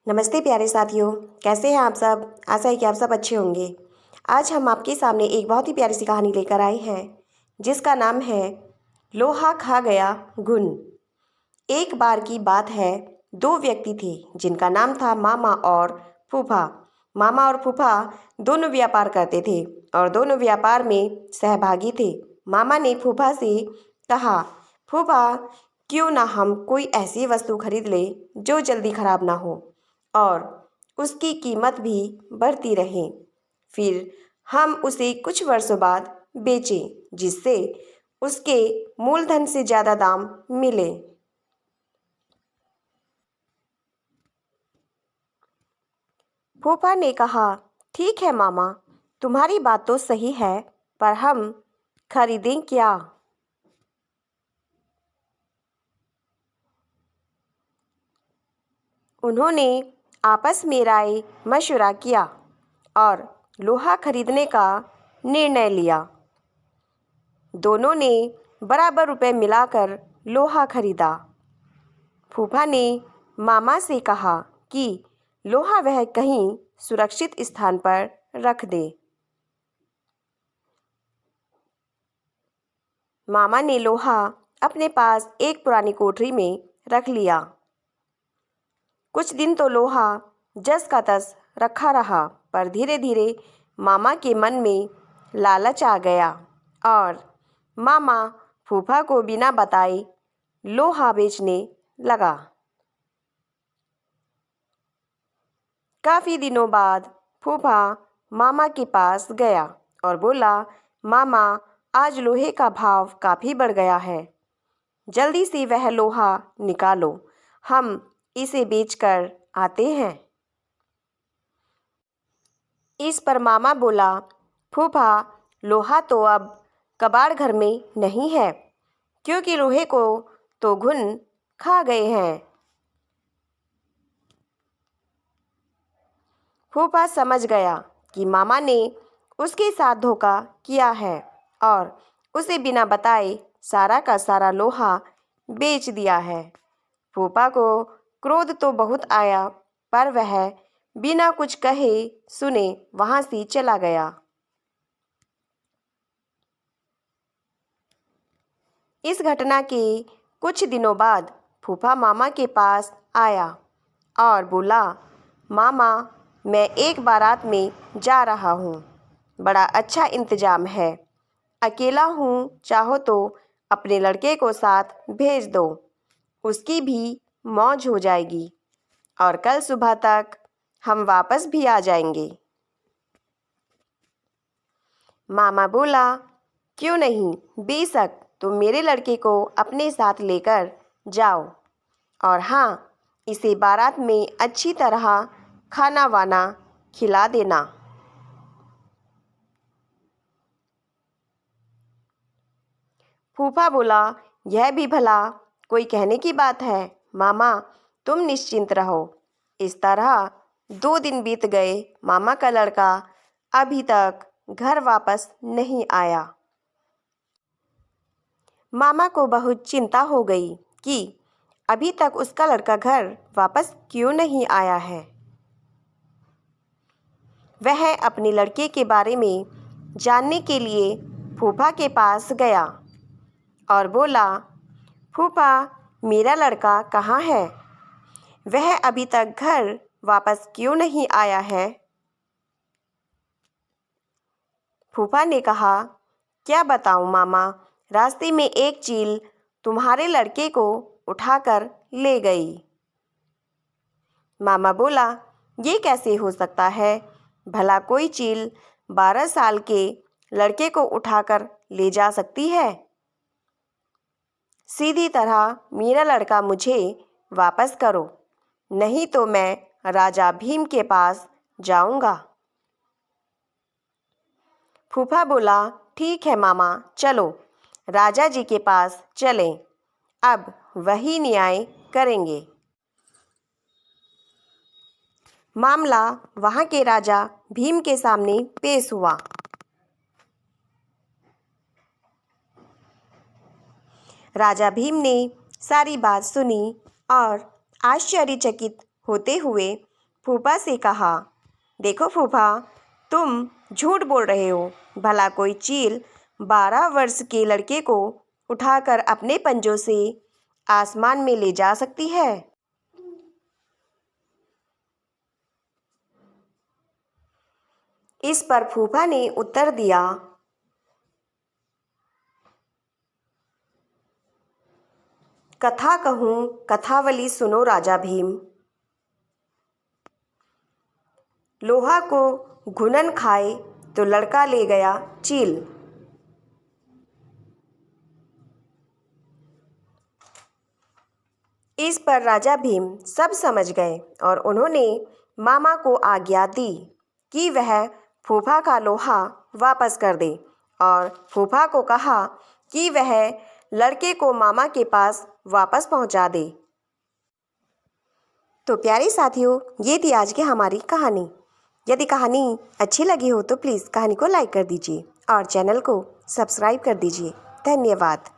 नमस्ते प्यारे साथियों, कैसे हैं आप सब। आशा है कि आप सब अच्छे होंगे। आज हम आपके सामने एक बहुत ही प्यारी सी कहानी लेकर आए हैं जिसका नाम है लोहा खा गया घुन। एक बार की बात है, दो व्यक्ति थे जिनका नाम था मामा और फूफा। मामा और फूफा दोनों व्यापार करते थे और दोनों व्यापार में सहभागी थे। मामा ने फूफा से कहा, फूफा क्यों ना हम कोई ऐसी वस्तु खरीद लें जो जल्दी खराब ना हो और उसकी कीमत भी बढ़ती रहे। फिर हम उसे कुछ वर्षों बाद बेचें जिससे उसके मूलधन से ज़्यादा दाम मिले। फूफा ने कहा, ठीक है मामा, तुम्हारी बात तो सही है, पर हम खरीदें क्या? उन्होंने आपस में राय मशवरा किया और लोहा खरीदने का निर्णय लिया। दोनों ने बराबर रुपए मिलाकर लोहा खरीदा। फूफा ने मामा से कहा कि लोहा वह कहीं सुरक्षित स्थान पर रख दे। मामा ने लोहा अपने पास एक पुरानी कोठरी में रख लिया। कुछ दिन तो लोहा जस का तस रखा रहा, पर धीरे धीरे मामा के मन में लालच आ गया और मामा फूफा को बिना बताए लोहा बेचने लगा। काफ़ी दिनों बाद फूफा मामा के पास गया और बोला, मामा आज लोहे का भाव काफ़ी बढ़ गया है, जल्दी से वह लोहा निकालो, हम इसे बेचकर आते हैं। इस पर मामा बोला, फूफा लोहा तो अब कबाड़ घर में नहीं है, क्योंकि लोहे को तो घुन खा गए हैं। फूफा समझ गया कि मामा ने उसके साथ धोखा किया है और उसे बिना बताए सारा का सारा लोहा बेच दिया है। फूफा को क्रोध तो बहुत आया, पर वह बिना कुछ कहे सुने वहां से चला गया। इस घटना के कुछ दिनों बाद फूफा मामा के पास आया और बोला, मामा मैं एक बारात में जा रहा हूँ, बड़ा अच्छा इंतजाम है, अकेला हूँ, चाहो तो अपने लड़के को साथ भेज दो, उसकी भी मौज हो जाएगी और कल सुबह तक हम वापस भी आ जाएंगे। मामा बोला, क्यों नहीं, बेशक तुम मेरे लड़के को अपने साथ लेकर जाओ, और हाँ, इसे बारात में अच्छी तरह खाना वाना खिला देना। फूफा बोला, यह भी भला कोई कहने की बात है, मामा तुम निश्चिंत रहो। इस तरह 2 दिन बीत गए। मामा का लड़का अभी तक घर वापस नहीं आया। मामा को बहुत चिंता हो गई कि अभी तक उसका लड़का घर वापस क्यों नहीं आया है। वह अपने लड़के के बारे में जानने के लिए फूफा के पास गया और बोला, फूफा मेरा लड़का कहाँ है, वह अभी तक घर वापस क्यों नहीं आया है। फूफा ने कहा, क्या बताऊं मामा, रास्ते में एक चील तुम्हारे लड़के को उठाकर ले गई। मामा बोला, ये कैसे हो सकता है, भला कोई चील 12 साल के लड़के को उठाकर ले जा सकती है। सीधी तरह मेरा लड़का मुझे वापस करो, नहीं तो मैं राजा भीम के पास जाऊंगा। फूफा बोला, ठीक है मामा, चलो राजा जी के पास चलें, अब वही न्याय करेंगे। मामला वहाँ के राजा भीम के सामने पेश हुआ। राजा भीम ने सारी बात सुनी और आश्चर्यचकित होते हुए फूफा से कहा, देखो फूफा, तुम झूठ बोल रहे हो। भला कोई चील 12 वर्ष के लड़के को उठाकर अपने पंजों से आसमान में ले जा सकती है? इस पर फूफा ने उत्तर दिया, कथा कहूँ कथावली सुनो राजा भीम। लोहा को घुनन खाए तो लड़का ले गया चील। इस पर राजा भीम सब समझ गए और उन्होंने मामा को आज्ञा दी कि वह फूफा का लोहा वापस कर दे और फूफा को कहा कि वह लड़के को मामा के पास वापस पहुंचा दे। तो प्यारे साथियों, ये थी आज की हमारी कहानी। यदि कहानी अच्छी लगी हो तो प्लीज़ कहानी को लाइक कर दीजिए और चैनल को सब्सक्राइब कर दीजिए। धन्यवाद।